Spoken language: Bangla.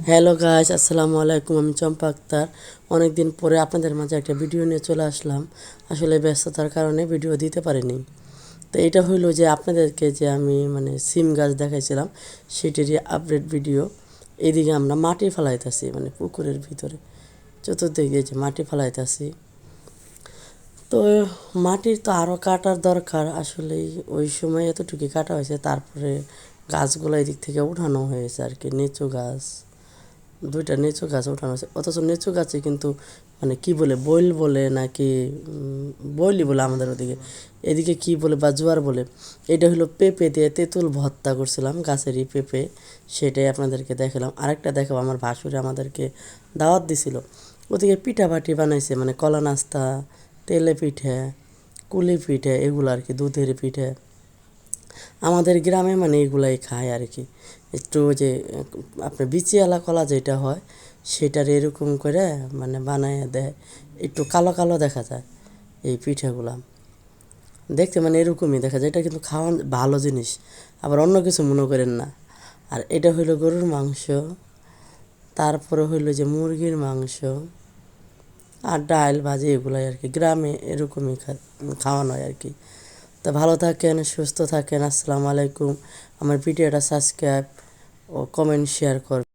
হ্যালো গাইস, আসসালামু আলাইকুম। আমি চম্পা আক্তার। অনেক দিন পরে আপনাদের মাঝে একটা ভিডিও নিয়ে চলে আসলাম। আসলে ব্যস্ততার কারণে ভিডিও দিতে পারিনি। তো এটা হইলো যে আপনাদেরকে যে আমি সিম গাছ দেখাইছিলাম সেটারই আপডেট ভিডিও। এদিকে আমরা মাটি ফেলাইতেছি, পুকুরের ভিতরে চতুর্দিকে যে মাটি ফেলাইতেছি। তো মাটির তো আরও কাটার দরকার। আসলেই ওই সময় এতটুকু কাটা হয়েছে, তারপরে গাছগুলো এদিক থেকে উঠানো হয়েছে আর কি। নিচু গাছ, দুইটা নিচু গাছ উঠানো হয়েছে, অথচ নিচু গাছে কিন্তু কি বলে, বইল বলে নাকি বইলি বলে আমাদের ওদিকে, এদিকে কি বলে বা জোয়ার বলে। এটা হলো পেঁপে দিয়ে তেঁতুল ভর্তা করছিলাম, গাছেরই পেঁপে, সেটাই আপনাদেরকে দেখালাম। আরেকটা দেখাবো, আমার ভাসুরে আমাদেরকে দাওয়াত দিছিল, ওদিকে পিঠাপাটি বানাইছে, কলা নাস্তা, তেলে পিঠে, কুলি পিঠে, এগুলো আর কি, দুধের পিঠে। আমাদের গ্রামে এগুলাই খায় আর কি। একটু যে আপনার বিচিয়ালা কলা যেটা হয় সেটার এরকম করে বানায় দেয়, একটু কালো কালো দেখা যায় এই পিঠাগুলা দেখতে, এরকমই দেখা যায়। এটা কিন্তু খাওয়া ভালো জিনিস, আবার অন্য কিছু মনে করেন না। আর এটা হইলো গরুর মাংস, তারপরে হইলো যে মুরগির মাংস, আর ডাল ভাজি, এগুলাই আর কি। গ্রামে এরকমই খাওয়ানো হয় আর কি। তো ভালো থাকেন, সুস্থ থাকেন। আসসালামু আলাইকুম। আমার ভিডিওটা সাবস্ক্রাইব ও কমেন্ট শেয়ার করবেন।